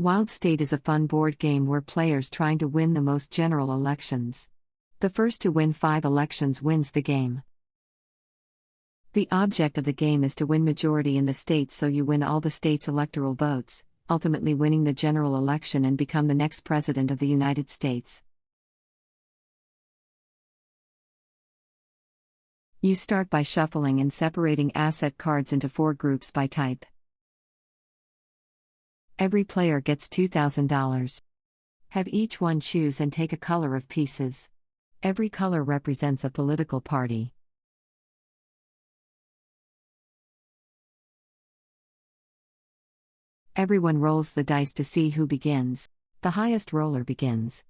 Wild State is a fun board game where players trying to win the most general elections. The first to win 5 elections wins the game. The object of the game is to win majority in the state, so you win all the state's electoral votes, ultimately winning the general election and become the next president of the United States. You start by shuffling and separating asset cards into 4 groups by type. Every player gets $2,000. Have each one choose and take a color of pieces. Every color represents a political party. Everyone rolls the dice to see who begins. The highest roller begins.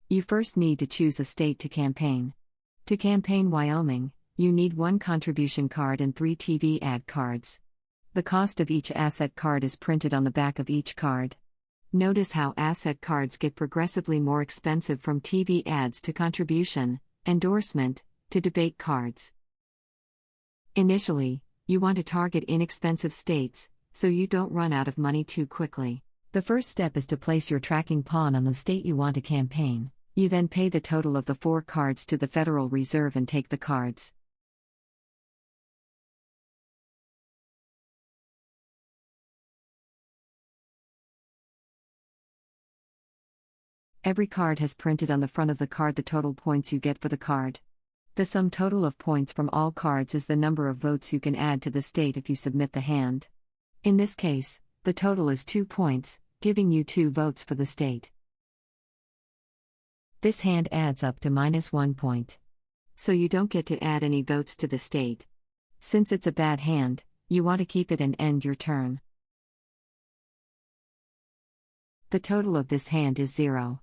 You first need to choose a state to campaign. To campaign Wyoming, you need 1 contribution card and 3 TV ad cards. The cost of each asset card is printed on the back of each card. Notice how asset cards get progressively more expensive from TV ads to contribution, endorsement, to debate cards. Initially, you want to target inexpensive states, so you don't run out of money too quickly. The first step is to place your tracking pawn on the state you want to campaign. You then pay the total of the 4 cards to the Federal Reserve and take the cards. Every card has printed on the front of the card the total points you get for the card. The sum total of points from all cards is the number of votes you can add to the state if you submit the hand. In this case, the total is 2 points, giving you 2 votes for the state. This hand adds up to -1 point. So you don't get to add any votes to the state. Since it's a bad hand, you want to keep it and end your turn. The total of this hand is 0.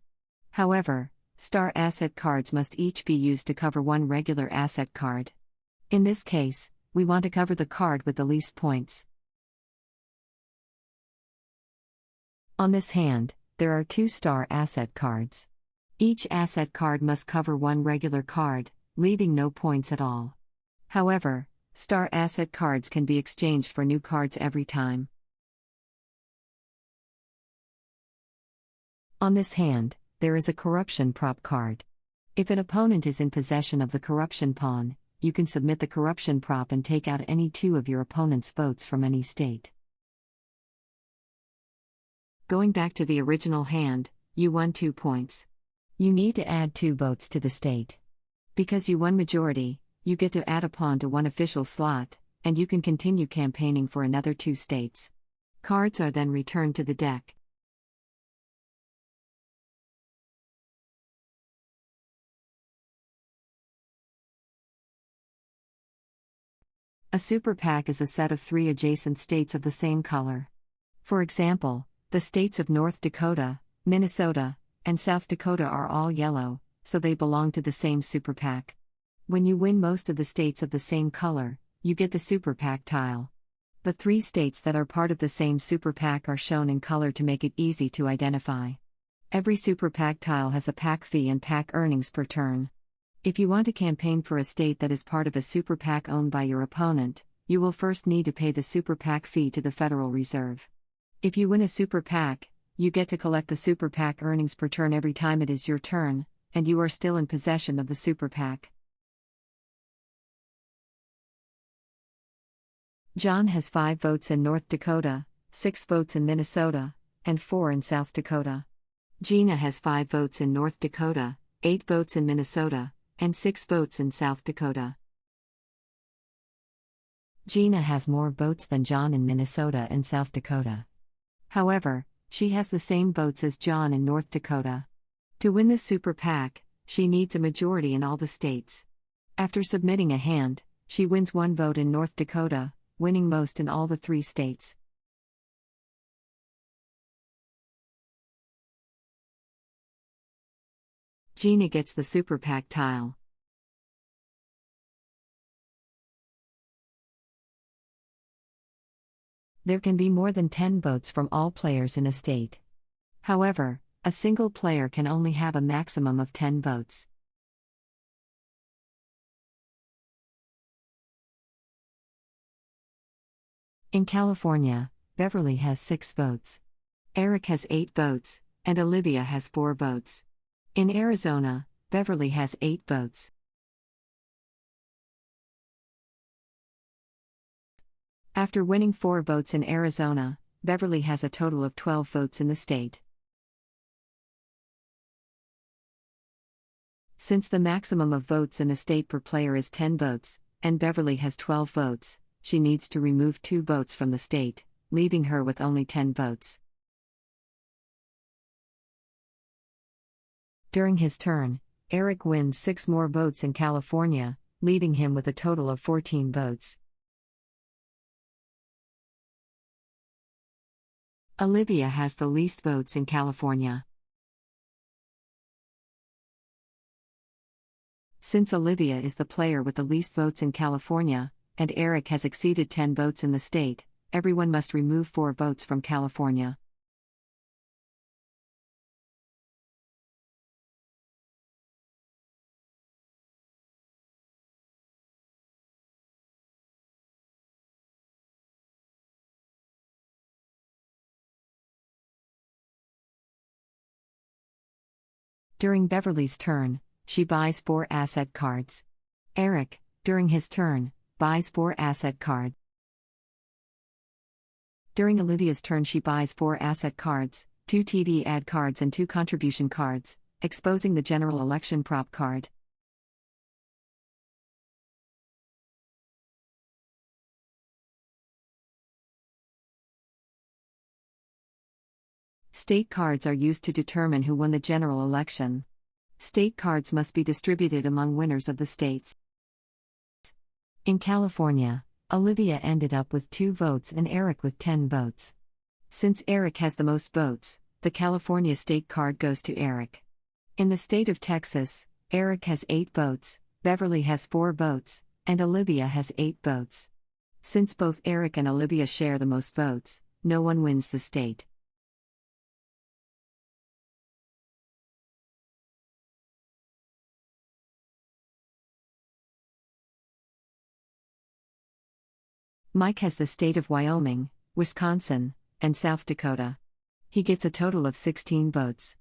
However, star asset cards must each be used to cover 1 regular asset card. In this case, we want to cover the card with the least points. On this hand, there are 2 star asset cards. Each asset card must cover 1 regular card, leaving no points at all. However, star asset cards can be exchanged for new cards every time. On this hand, there is a corruption prop card. If an opponent is in possession of the corruption pawn, you can submit the corruption prop and take out any 2 of your opponent's votes from any state. Going back to the original hand, you won 2 points. You need to add 2 votes to the state. Because you won majority, you get to add a pawn to 1 official slot, and you can continue campaigning for another 2 states. Cards are then returned to the deck. A super PAC is a set of 3 adjacent states of the same color. For example, the states of North Dakota, Minnesota, and South Dakota are all yellow, so they belong to the same super PAC. When you win most of the states of the same color, you get the super PAC tile. The 3 states that are part of the same super PAC are shown in color to make it easy to identify. Every super PAC tile has a PAC fee and PAC earnings per turn. If you want to campaign for a state that is part of a super PAC owned by your opponent, you will first need to pay the super PAC fee to the Federal Reserve. If you win a super PAC, you get to collect the super PAC earnings per turn every time it is your turn, and you are still in possession of the super PAC. John has 5 votes in North Dakota, 6 votes in Minnesota, and 4 in South Dakota. Gina has 5 votes in North Dakota, 8 votes in Minnesota, and 6 votes in South Dakota. Gina has more votes than John in Minnesota and South Dakota. However, she has the same votes as John in North Dakota. To win the super PAC, she needs a majority in all the states. After submitting a hand, she wins 1 vote in North Dakota, winning most in all the 3 states. Gina gets the super PAC tile. There can be more than 10 votes from all players in a state. However, a single player can only have a maximum of 10 votes. In California, Beverly has 6 votes. Eric has 8 votes, and Olivia has 4 votes. In Arizona, Beverly has 8 votes. After winning 4 votes in Arizona, Beverly has a total of 12 votes in the state. Since the maximum of votes in a state per player is 10 votes, and Beverly has 12 votes, she needs to remove 2 votes from the state, leaving her with only 10 votes. During his turn, Eric wins 6 more votes in California, leaving him with a total of 14 votes. Olivia has the least votes in California. Since Olivia is the player with the least votes in California, and Eric has exceeded 10 votes in the state, everyone must remove 4 votes from California. During Beverly's turn, she buys 4 asset cards. Eric, during his turn, buys 4 asset cards. During Olivia's turn, she buys 4 asset cards, 2 TV ad cards, and 2 contribution cards, exposing the general election prop card. State cards are used to determine who won the general election. State cards must be distributed among winners of the states. In California, Olivia ended up with 2 votes and Eric with 10 votes. Since Eric has the most votes, the California state card goes to Eric. In the state of Texas, Eric has 8 votes, Beverly has 4 votes, and Olivia has 8 votes. Since both Eric and Olivia share the most votes, no one wins the state. Mike has the state of Wyoming, Wisconsin, and South Dakota. He gets a total of 16 votes.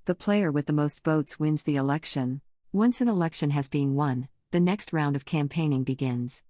The player with the most votes wins the election. Once an election has been won, the next round of campaigning begins.